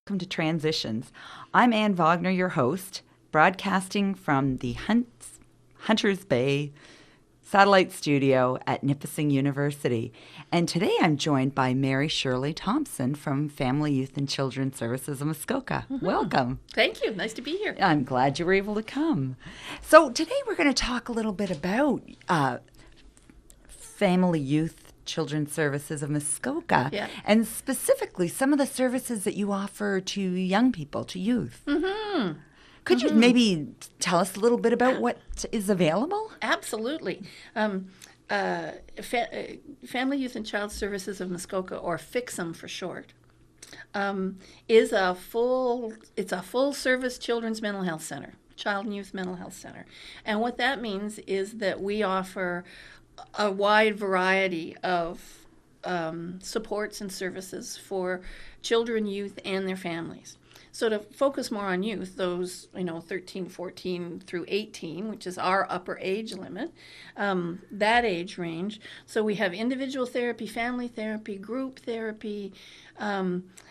Welcome to Transitions. I'm Ann Wagner, your host, broadcasting from the Hunters Bay Satellite Studio at Nipissing University. And today I'm joined by Mary Shirley-Thompson from Family, Youth, and Children's Services of Muskoka. Mm-hmm. Welcome. Thank you. Nice to be here. I'm glad you were able to come. So today we're going to talk a little bit about Family, Youth, Children's Services of Muskoka, and specifically some of the services that you offer to young people, to youth. Mm-hmm. Could you maybe tell us a little bit about what is available? Absolutely. Family, Youth, and Child Services of Muskoka, or FICSM for short, is a full service children's mental health center, child and youth mental health center. And what that means is that we offer a wide variety of supports and services for children, youth, and their families. So to focus more on youth, those 13, 14 through 18, which is our upper age limit, that age range. So we have individual therapy, family therapy, group therapy.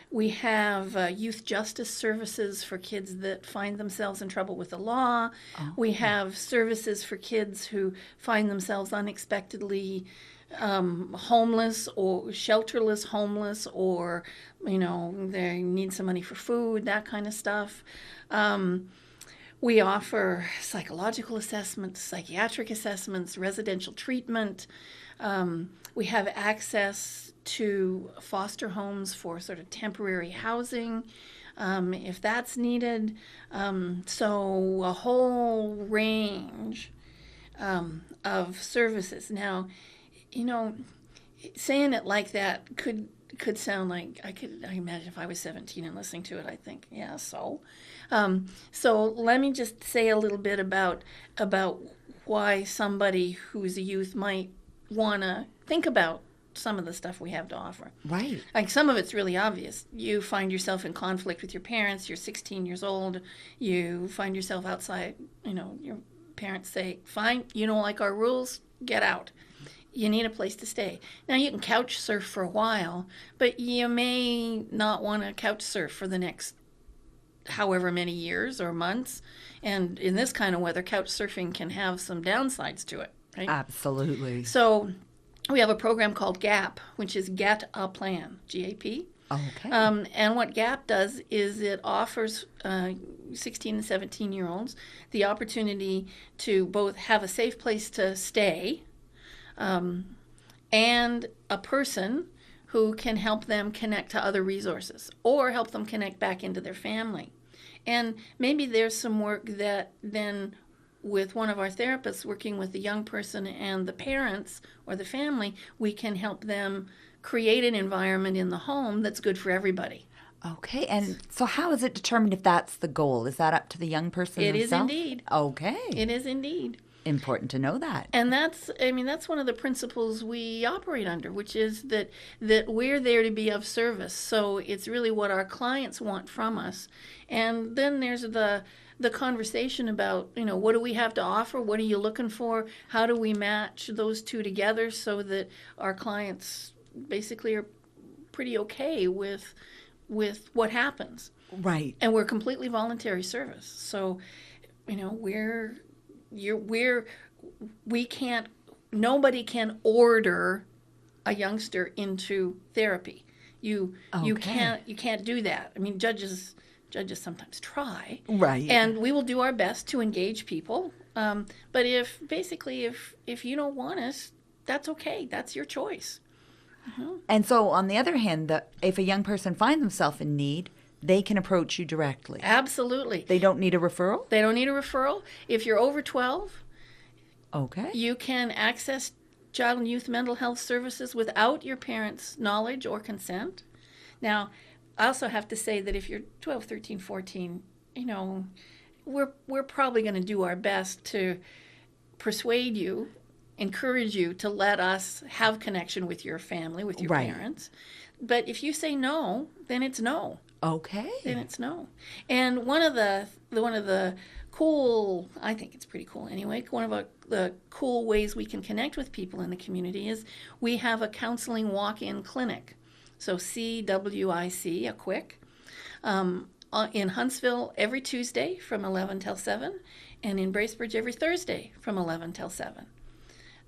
We have youth justice services for kids that find themselves in trouble with the law. Oh. We have services for kids who find themselves unexpectedly homeless or shelterless homeless, or they need some money for food, that kind of stuff. We offer psychological assessments, psychiatric assessments, residential treatment. We have access to foster homes for sort of temporary housing, if that's needed. So a whole range of services. Now, saying it like that could sound like I imagine if I was 17 and listening to it, I think, yeah, so. So let me just say a little bit about why somebody who's a youth might want to think about some of the stuff we have to offer. Right. Like some of it's really obvious. You find yourself in conflict with your parents. You're 16 years old. You find yourself outside. Your parents say, "Fine, you don't like our rules. Get out." You need a place to stay. Now, you can couch surf for a while, but you may not want to couch surf for the next however many years or months. And in this kind of weather, couch surfing can have some downsides to it, right? Absolutely. So we have a program called GAP, which is Get a Plan, GAP. Okay. And what GAP does is it offers 16 and 17-year-olds the opportunity to both have a safe place to stay, and a person who can help them connect to other resources or help them connect back into their family. And maybe there's some work that then with one of our therapists working with the young person and the parents or the family, we can help them create an environment in the home that's good for everybody. Okay, and so how is it determined if that's the goal? Is that up to the young person themselves? It is indeed. Okay. It is indeed. Important to know that. And that's one of the principles we operate under, which is that we're there to be of service. So it's really what our clients want from us. And then there's the conversation about, what do we have to offer? What are you looking for? How do we match those two together so that our clients basically are pretty okay with what happens? Right. And we're completely voluntary service. So, nobody can order a youngster into therapy. You can't do that. I mean, judges sometimes try. Right. And we will do our best to engage people. But if you don't want us, that's okay. That's your choice. Mm-hmm. And so on the other hand, if a young person finds themselves in need, they can approach you directly. Absolutely. They don't need a referral? They don't need a referral. If you're over 12, okay, you can access child and youth mental health services without your parents' knowledge or consent. Now, I also have to say that if you're 12, 13, 14, we're probably going to do our best to persuade you, encourage you to let us have connection with your family, with your parents. But if you say no, then it's no. Okay. Then it's no. And one of the cool, I think it's pretty cool anyway, one of the cool ways we can connect with people in the community is we have a counseling walk-in clinic. So CWIC, a quick. In Huntsville every Tuesday from 11 till 7, and in Bracebridge every Thursday from 11 till 7.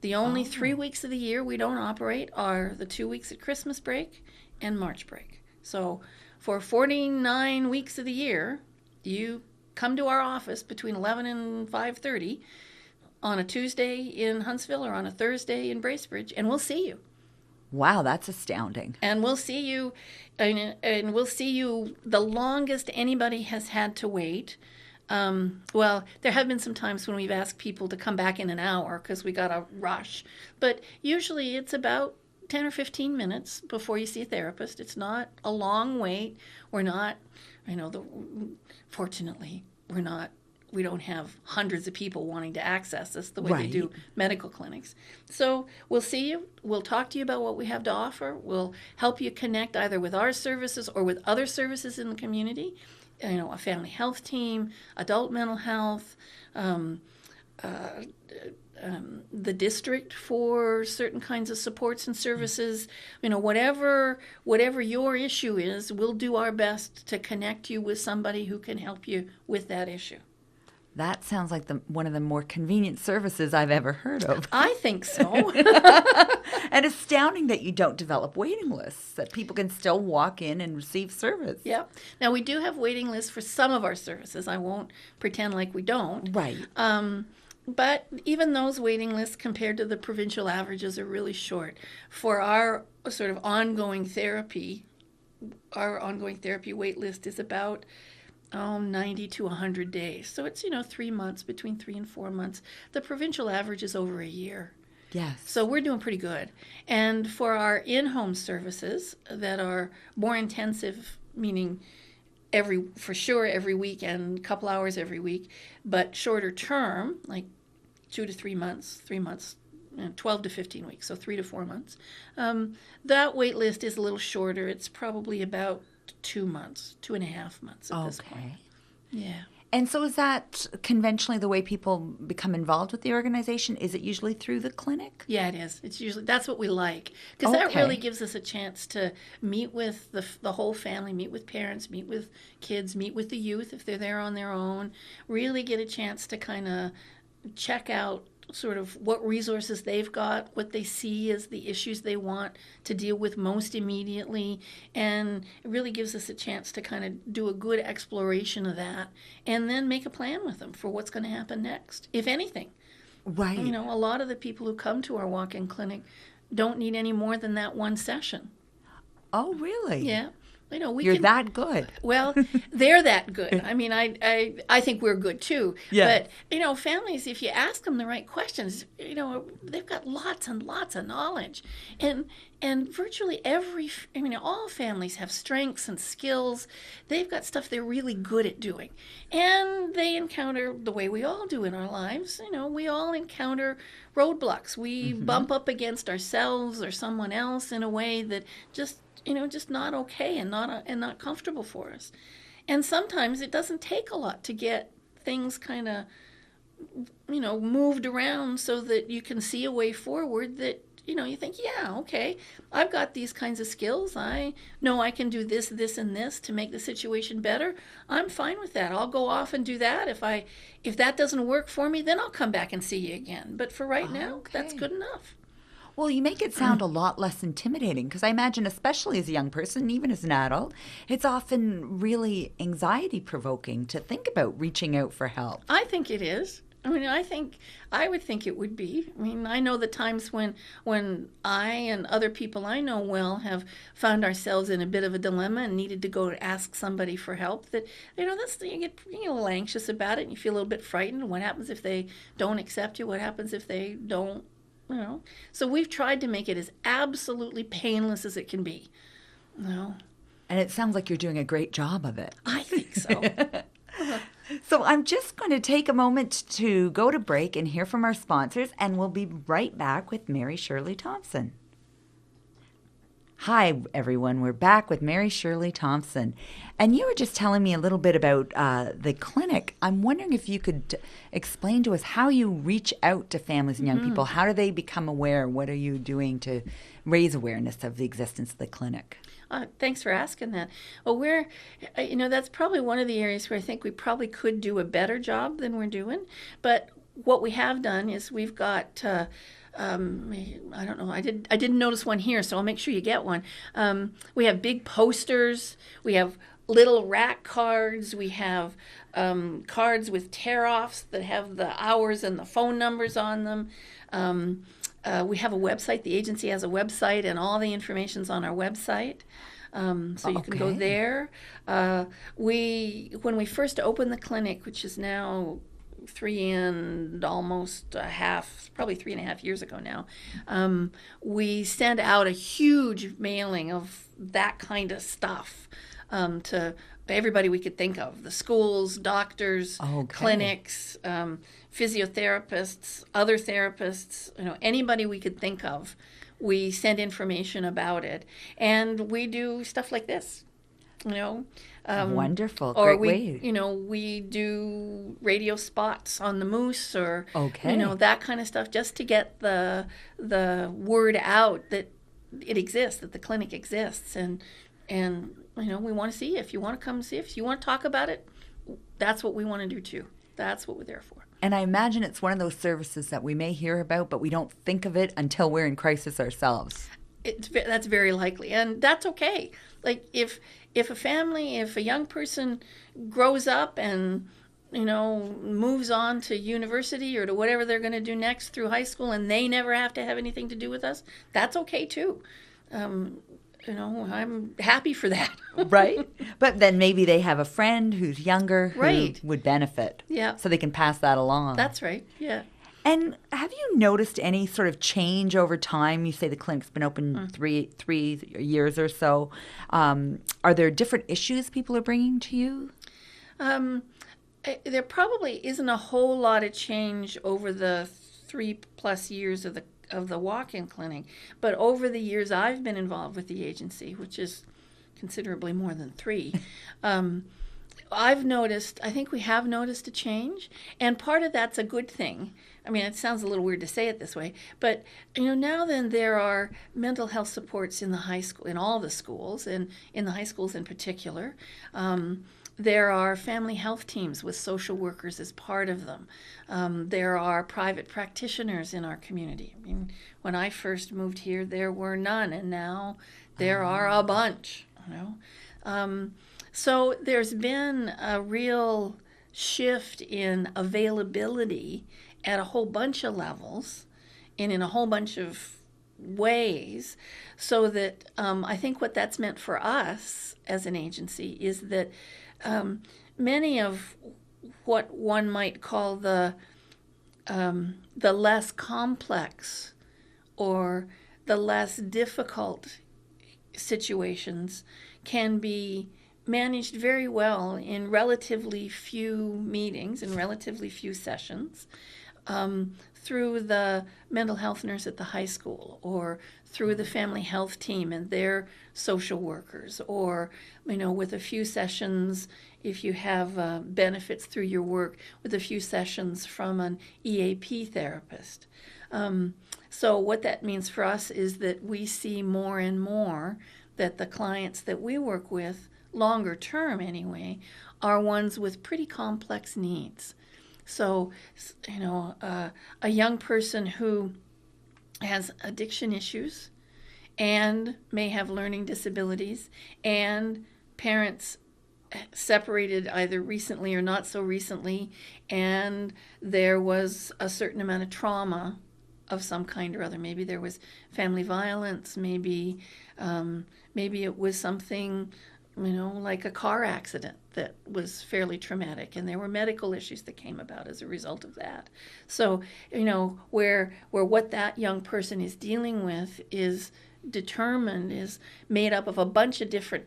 The only 3 weeks of the year we don't operate are the 2 weeks at Christmas break and March break. So for 49 weeks of the year, you come to our office between 11 and 5:30 on a Tuesday in Huntsville or on a Thursday in Bracebridge, and we'll see you. Wow, that's astounding. And we'll see you, and we'll see you the longest anybody has had to wait. Well, there have been some times when we've asked people to come back in an hour because we got a rush. But usually it's about 10 or 15 minutes before you see a therapist. It's not a long wait. We're not, fortunately, we don't have hundreds of people wanting to access us the way they do medical clinics. So we'll see you. We'll talk to you about what we have to offer. We'll help you connect either with our services or with other services in the community. A family health team, adult mental health, the district for certain kinds of supports and services. Whatever your issue is, we'll do our best to connect you with somebody who can help you with that issue. That sounds like one of the more convenient services I've ever heard of. I think so. And astounding that you don't develop waiting lists, that people can still walk in and receive service. Yeah. Now, we do have waiting lists for some of our services. I won't pretend like we don't. Right. But even those waiting lists compared to the provincial averages are really short. For our sort of ongoing therapy wait list is about 90 to 100 days. So it's, 3 months, between 3 and 4 months. The provincial average is over a year. Yes. So we're doing pretty good. And for our in-home services that are more intensive, meaning every week and a couple hours every week, but shorter term, like 2 to 3 months, 12 to 15 weeks, so 3 to 4 months, that wait list is a little shorter. It's probably about 2 months, 2.5 months at this point. Yeah. And so is that conventionally the way people become involved with the organization? Is it usually through the clinic? Yeah, it is. It's usually, that's what we like. Because that really gives us a chance to meet with the whole family, meet with parents, meet with kids, meet with the youth if they're there on their own, really get a chance to kind of check out sort of what resources they've got, what they see as the issues they want to deal with most immediately, and it really gives us a chance to kind of do a good exploration of that and then make a plan with them for what's going to happen next, if anything. Right. A lot of the people who come to our walk-in clinic don't need any more than that one session. Oh, really? Yeah. You're that good. Well, they're that good. I mean, I think we're good too. Yeah. But, families, if you ask them the right questions, they've got lots and lots of knowledge. And virtually all families have strengths and skills. They've got stuff they're really good at doing. And they encounter, the way we all do in our lives, we all encounter roadblocks. We bump up against ourselves or someone else in a way that just not okay and not comfortable for us. And sometimes it doesn't take a lot to get things kind of, moved around so that you can see a way forward that, you think, yeah, okay, I've got these kinds of skills. I know I can do this, this, and this to make the situation better. I'm fine with that. I'll go off and do that. If that doesn't work for me, then I'll come back and see you again. But for right now, that's good enough. Well, you make it sound a lot less intimidating because I imagine, especially as a young person, even as an adult, it's often really anxiety-provoking to think about reaching out for help. I think it is. I would think it would be. I know the times when I and other people I know well have found ourselves in a bit of a dilemma and needed to go to ask somebody for help. That you get a little anxious about it and you feel a little bit frightened. What happens if they don't accept you? What happens if they don't? So we've tried to make it as absolutely painless as it can be. And it sounds like you're doing a great job of it. I think so. So I'm just going to take a moment to go to break and hear from our sponsors, and we'll be right back with Mary Shirley-Thompson. Hi, everyone. We're back with Mary Shirley-Thompson. And you were just telling me a little bit about the clinic. I'm wondering if you could explain to us how you reach out to families and young people. How do they become aware? What are you doing to raise awareness of the existence of the clinic? Thanks for asking that. Well, that's probably one of the areas where I think we probably could do a better job than we're doing. But what we have done is we've got, I don't know, I didn't notice one here, so I'll make sure you get one. We have big posters. We have little rack cards. We have cards with tear-offs that have the hours and the phone numbers on them. We have a website. The agency has a website, and all the information's on our website. So you can go there. When we first opened the clinic, which is now almost probably 3.5 years ago now, we sent out a huge mailing of that kind of stuff to everybody we could think of: the schools, doctors, clinics, physiotherapists, other therapists, anybody we could think of. We send information about it, and we do stuff like this. Wonderful, or great way. We do radio spots on the moose, or that kind of stuff, just to get the word out that it exists, that the clinic exists, and we want to see if you want to come see if you want to talk about it. That's what we want to do too. That's what we're there for. And I imagine it's one of those services that we may hear about, but we don't think of it until we're in crisis ourselves. That's very likely, and that's okay. Like if a young person grows up and moves on to university or to whatever they're going to do next through high school, and they never have to have anything to do with us, that's okay too. I'm happy for that. Right? But then maybe they have a friend who's younger who would benefit. Yeah. So they can pass that along. That's right. Yeah. And have you noticed any sort of change over time? You say the clinic's been open 3 years or so. Are there different issues people are bringing to you? There probably isn't a whole lot of change over the 3+ years of the walk-in clinic, but over the years I've been involved with the agency, which is considerably more than 3, I think we have noticed a change, and part of that's a good thing. I mean, it sounds a little weird to say it this way, but now then there are mental health supports in the high school, in all the schools, and in the high schools in particular. There are family health teams with social workers as part of them. There are private practitioners in our community. I mean, when I first moved here, there were none, and now there are a bunch. So there's been a real shift in availability at a whole bunch of levels and in a whole bunch of ways, so that I think what that's meant for us as an agency is that many of what one might call the less complex or the less difficult situations can be managed very well in relatively few meetings and relatively few sessions, through the mental health nurse at the high school, or through the family health team and their social workers, or with a few sessions, if you have benefits through your work, with a few sessions from an EAP therapist. So what that means for us is that we see more and more that the clients that we work with, longer term anyway, are ones with pretty complex needs. So, a young person who has addiction issues and may have learning disabilities, and parents separated either recently or not so recently, and there was a certain amount of trauma of some kind or other. Maybe there was family violence, maybe it was something like a car accident that was fairly traumatic, and there were medical issues that came about as a result of that. So, where what that young person is dealing with is made up of a bunch of different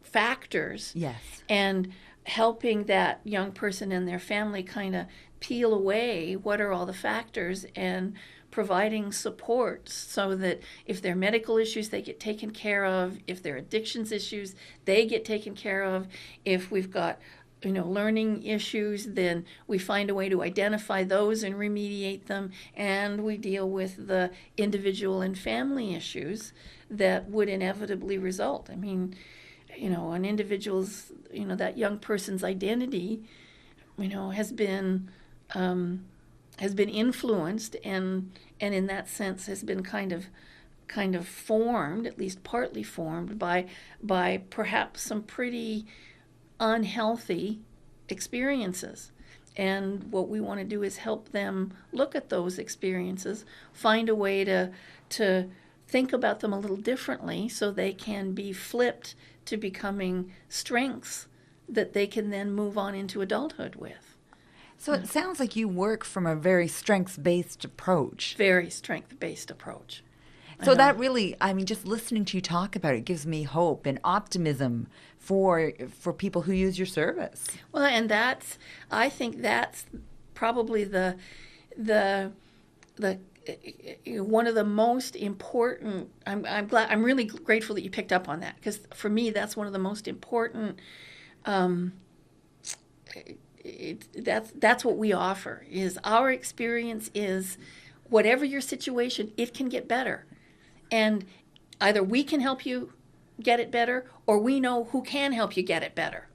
factors. Yes. And helping that young person and their family kind of peel away what are all the factors, and providing support so that if there are medical issues, they get taken care of. If there are addictions issues, they get taken care of. If we've got learning issues, then we find a way to identify those and remediate them, and we deal with the individual and family issues that would inevitably result. I mean, an individual's, that young person's identity, has been influenced, and in that sense has been kind of formed, at least partly formed, by perhaps some pretty unhealthy experiences. And what we want to do is help them look at those experiences, find a way to think about them a little differently so they can be flipped to becoming strengths that they can then move on into adulthood with. So it sounds like you work from a very strengths-based approach. Very strength-based approach. So that really, just listening to you talk about it gives me hope and optimism for people who use your service. Well, and I think that's probably the one of the most important. I'm really grateful that you picked up on that, because for me that's one of the most important. That's what we offer. Is our experience is whatever your situation, it can get better. And either we can help you get it better, or we know who can help you get it better.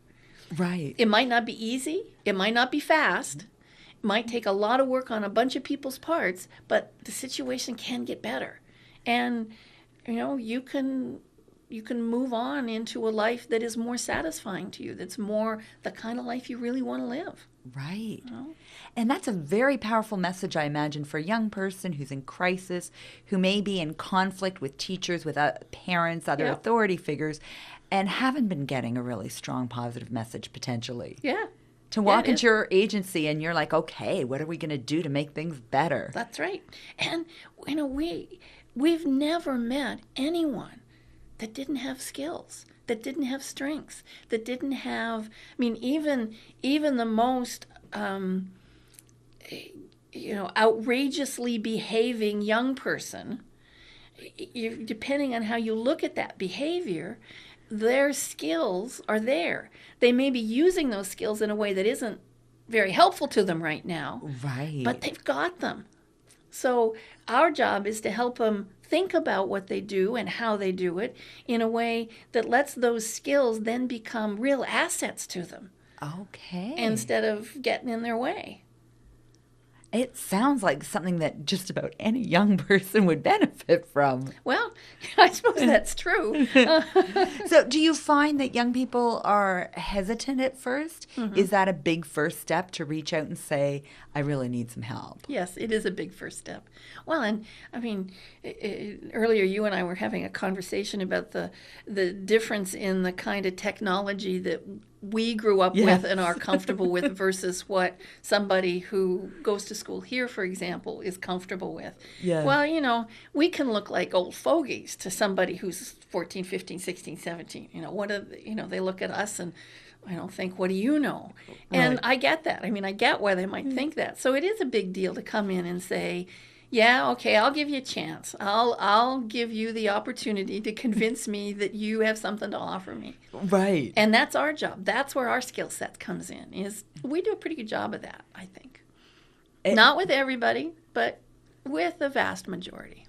Right. It might not be easy. It might not be fast. It might take a lot of work on a bunch of people's parts, but the situation can get better. And, you can move on into a life that is more satisfying to you, that's more the kind of life you really want to live. Right. And that's a very powerful message, I imagine, for a young person who's in crisis, who may be in conflict with teachers, with parents, other authority figures, and haven't been getting a really strong positive message potentially. Yeah. To walk into your agency and you're like, okay, what are we going to do to make things better? That's right. And, we've never met anyone that didn't have skills, that didn't have strengths, that didn't have, even the most, outrageously behaving young person, depending on how you look at that behavior, their skills are there. They may be using those skills in a way that isn't very helpful to them right now. Right. But they've got them. So our job is to help them think about what they do and how they do it in a way that lets those skills then become real assets to them. Okay. Instead of getting in their way. It sounds like something that just about any young person would benefit from. Well, I suppose that's true. So do you find that young people are hesitant at first? Mm-hmm. Is that a big first step to reach out and say, I really need some help? Yes, it is a big first step. Well, and earlier you and I were having a conversation about the difference in the kind of technology that we grew up with and are comfortable with versus what somebody who goes to school here, for example, is comfortable with. Yeah. Well, we can look like old fogies to somebody who's 14, 15, 16, 17. They look at us and think, what do you know? And I get that. I get why they might think that. So it is a big deal to come in and say, yeah, okay, I'll give you a chance. I'll give you the opportunity to convince me that you have something to offer me. Right. And that's our job. That's where our skill set comes in. Is we do a pretty good job of that, I think. Not with everybody, but with the vast majority.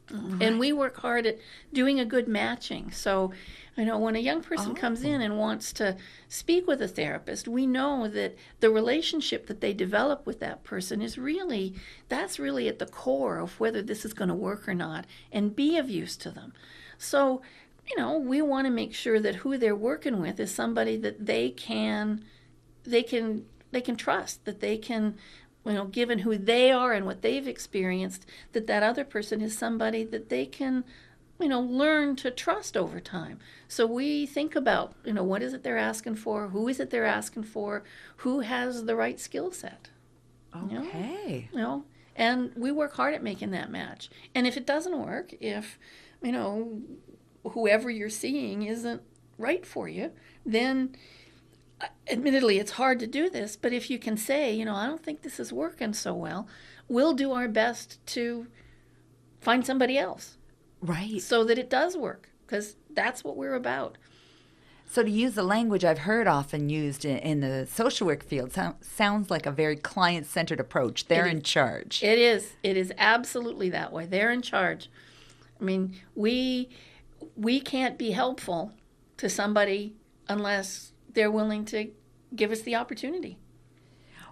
Right. And we work hard at doing a good matching. So, when a young person comes in and wants to speak with a therapist, we know that the relationship that they develop with that person that's really at the core of whether this is going to work or not and be of use to them. So, we want to make sure that who they're working with is somebody that they can trust, that they can, given who they are and what they've experienced, that other person is somebody that they can, learn to trust over time. So we think about, what is it they're asking for? Who is it they're asking for? Who has the right skill set? Okay. And we work hard at making that match. And if it doesn't work, if, whoever you're seeing isn't right for you, then admittedly it's hard to do this, but if you can say, I don't think this is working so well, we'll do our best to find somebody else. Right. So that it does work, because that's what we're about. So to use the language I've heard often used in the social work field, sounds like a very client-centered approach. They're in charge. It is. It is absolutely that way. They're in charge. I mean, we can't be helpful to somebody unless they're willing to give us the opportunity.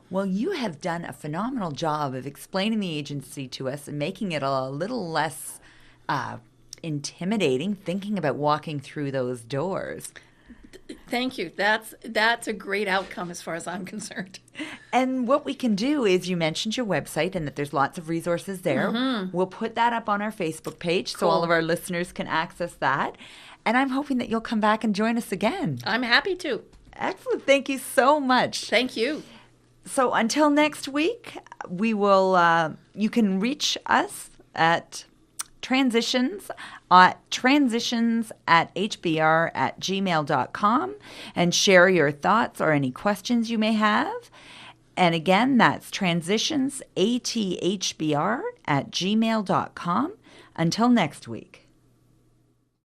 Well, you have done a phenomenal job of explaining the agency to us and making it a little less intimidating, thinking about walking through those doors. Thank you. That's a great outcome as far as I'm concerned. And what we can do is, you mentioned your website and that there's lots of resources there. Mm-hmm. We'll put that up on our Facebook page so all of our listeners can access that. And I'm hoping that you'll come back and join us again. I'm happy to. Excellent. Thank you so much. At you. So until next week, we will. You can reach us at transitions@hbr@gmail.com and share your thoughts or any questions you may have. And again, that's transitions@hbr@gmail.com. Until next week.